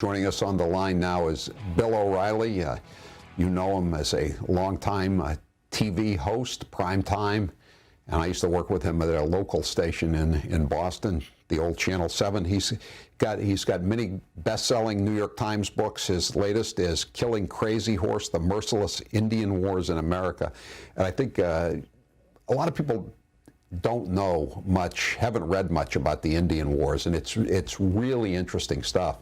Joining us on the line now is Bill O'Reilly. You know him as a longtime TV host, primetime, and I used to work with him at a local station in Boston, the old Channel 7. He's got many best-selling New York Times books. His latest is Killing Crazy Horse, The Merciless Indian Wars in America. And I think a lot of people don't know much, haven't read much about the Indian Wars, and it's really interesting stuff.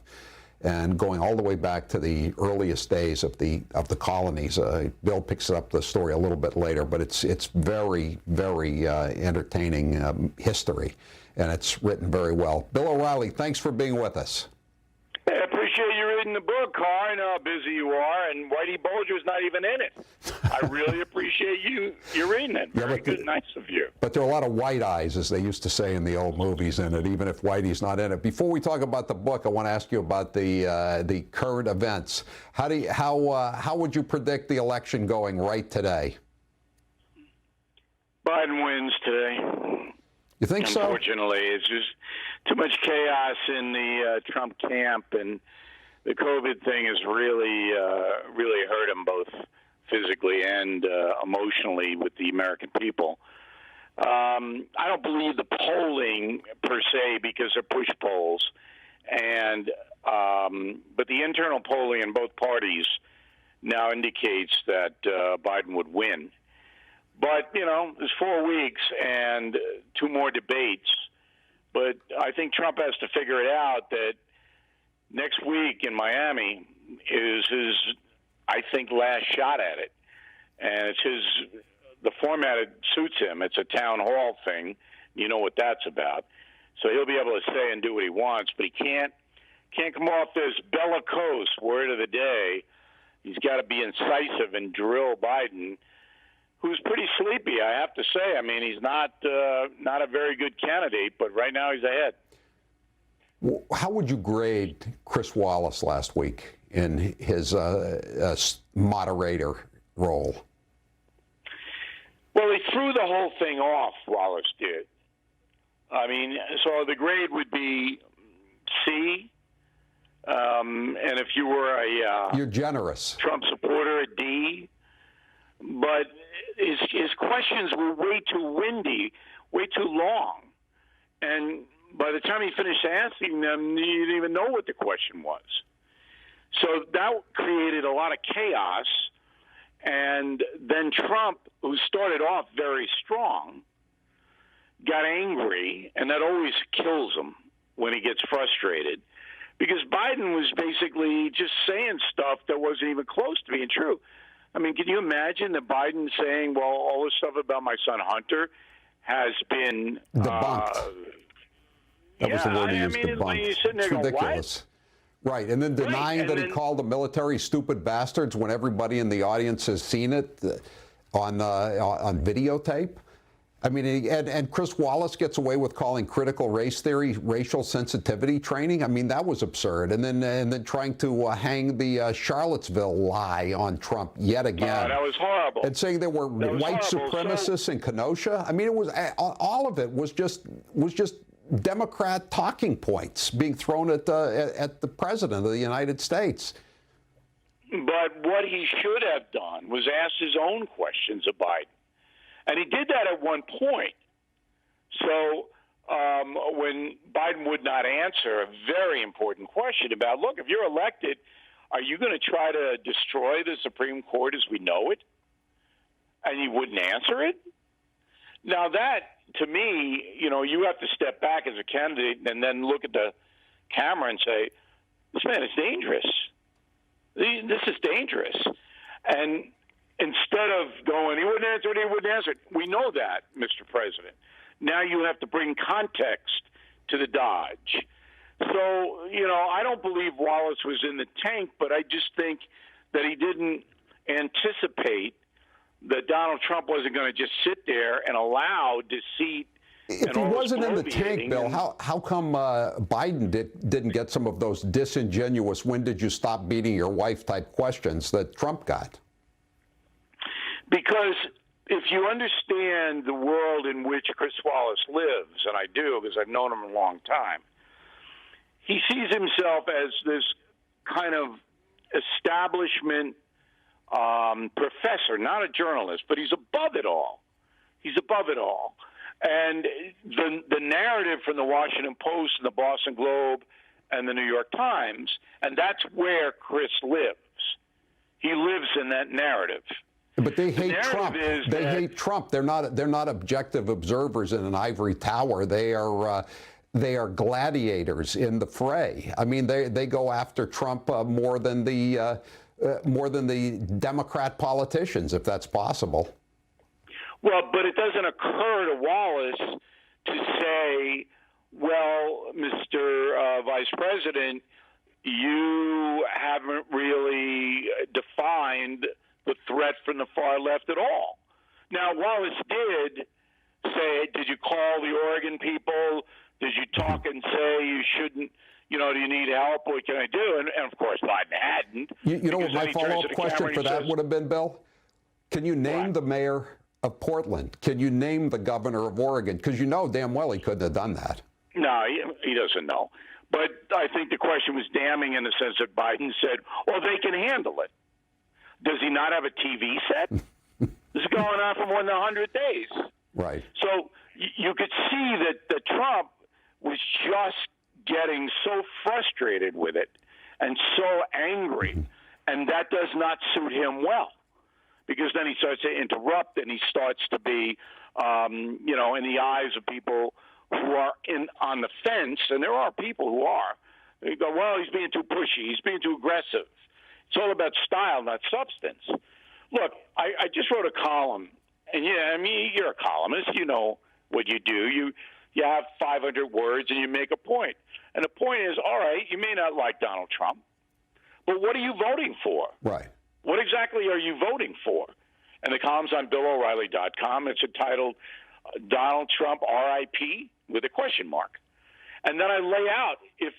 And going all the way back to the earliest days of the colonies. Bill picks up the story a little bit later, but it's very, very entertaining history, and it's written very well. Bill O'Reilly, thanks for being with us. I appreciate you reading the book, Carr. I know how busy you are, and Whitey Bulger's not even in it. I really appreciate you reading it. Very good, nice of you. But there are a lot of white eyes, as they used to say in the old movies, in it, even if Whitey's not in it. Before we talk about the book, I want to ask you about the current events. How would you predict the election going right today? Biden wins today. You think so? Unfortunately, it's just too much chaos in the Trump camp, and the COVID thing has really hurt him both physically and emotionally with the American people. I don't believe the polling per se, because they're push polls, and but the internal polling in both parties now indicates that Biden would win. But, you know, there's 4 weeks and 2 more debates. But I think Trump has to figure it out that next week in Miami is his, I think, last shot at it. And it's the format suits him. It's a town hall thing. You know what that's about. So he'll be able to say and do what he wants, but he can't come off this bellicose word of the day. He's got to be incisive and drill Biden, who's pretty sleepy, I have to say. I mean, he's not a very good candidate, but right now he's ahead. How would you grade Chris Wallace last week in his moderator role? Well, he threw the whole thing off, Wallace did. I mean, so the grade would be C. And if you were you're generous. Trump supporter, a D. But his questions were way too windy, way too long. And by the time he finished asking them, you didn't even know what the question was. So that created a lot of chaos. And then Trump, who started off very strong, got angry, and that always kills him when he gets frustrated. Because Biden was basically just saying stuff that wasn't even close to being true. I mean, can you imagine that Biden saying, well, all this stuff about my son Hunter has been debunked? That was the word he used, debunked. Like you're sitting there it's ridiculous. What? Right, and then denying that he called the military stupid bastards when everybody in the audience has seen it on videotape. I mean, and Chris Wallace gets away with calling critical race theory racial sensitivity training. I mean, that was absurd. And then trying to hang the Charlottesville lie on Trump yet again. That was horrible. And saying there were white supremacists in Kenosha. I mean, it was all of it was just Democrat talking points being thrown at the president of the United States. But what he should have done was ask his own questions of Biden. And he did that at one point. So when Biden would not answer a very important question about, look, if you're elected, are you going to try to destroy the Supreme Court as we know it? And he wouldn't answer it? Now that, to me, you know, you have to step back as a candidate and then look at the camera and say, this man is dangerous. This is dangerous. And instead of going, he wouldn't answer it, we know that, Mr. President. Now you have to bring context to the dodge. So, you know, I don't believe Wallace was in the tank, but I just think that he didn't anticipate that Donald Trump wasn't going to just sit there and allow deceit. If he wasn't in the tank, Bill, how come Biden didn't get some of those disingenuous, when did you stop beating your wife type questions that Trump got? Because if you understand the world in which Chris Wallace lives, and I do because I've known him a long time, he sees himself as this kind of establishment professor, not a journalist, but he's above it all. He's above it all. And the narrative from the Washington Post and the Boston Globe and the New York Times, and that's where Chris lives. He lives in that narrative. But they hate Trump. They hate Trump. They're not objective observers in an ivory tower. They are gladiators in the fray. I mean, they go after Trump more than the Democrat politicians, if that's possible. Well, but it doesn't occur to Wallace to say, well, Mr. Vice President, you haven't really defined the threat from the far left at all. Now, Wallace did say, did you call the Oregon people? Did you talk and say you shouldn't, do you need help? What can I do? And of course, Biden hadn't. You know what my follow-up question for that would have been, Bill? Can you name the mayor of Portland? Can you name the governor of Oregon? Because you know damn well he couldn't have done that. No, he doesn't know. But I think the question was damning in the sense that Biden said, well, they can handle it. Does he not have a TV set? This is going on for more than 100 days. Right. So you could see that Trump was just getting so frustrated with it and so angry, and that does not suit him well, because then he starts to interrupt and he starts to be, in the eyes of people who are on the fence, and there are people who are. They go, well, he's being too pushy, he's being too aggressive. It's all about style, not substance. Look, I just wrote a column, and you're a columnist. You know what you do. You have 500 words, and you make a point. And the point is, all right, you may not like Donald Trump, but what are you voting for? Right. What exactly are you voting for? And the column's on BillO'Reilly.com. It's entitled Donald Trump RIP with a question mark. And then I lay out, if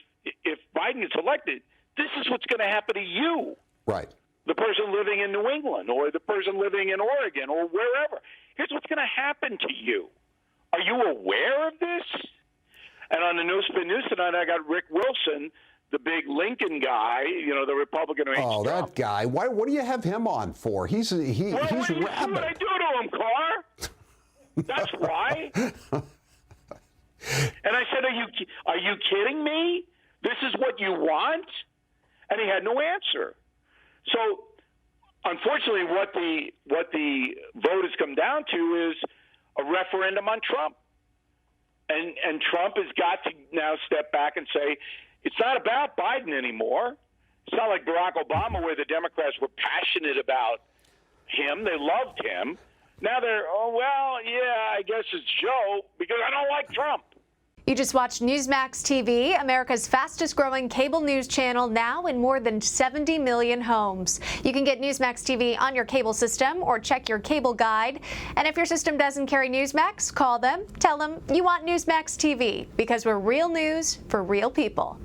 Biden gets elected, this is what's going to happen to you. Right. The person living in New England or the person living in Oregon or wherever. Here's what's going to happen to you. Are you aware of this? And on the No Spin News tonight, I got Rick Wilson, the big Lincoln guy, the Republican who hates Trump. That guy. What do you have him on for? He's rabid. See what I do to him, Carr? That's why. And I said, are you kidding me? This is what you want? And he had no answer. So, unfortunately, what the vote has come down to is a referendum on Trump. And Trump has got to now step back and say, it's not about Biden anymore. It's not like Barack Obama where the Democrats were passionate about him. They loved him. Now they're, I guess it's Joe because I don't like Trump. You just watched Newsmax TV, America's fastest growing cable news channel, now in more than 70 million homes. You can get Newsmax TV on your cable system or check your cable guide. And if your system doesn't carry Newsmax, call them, tell them you want Newsmax TV, because we're real news for real people.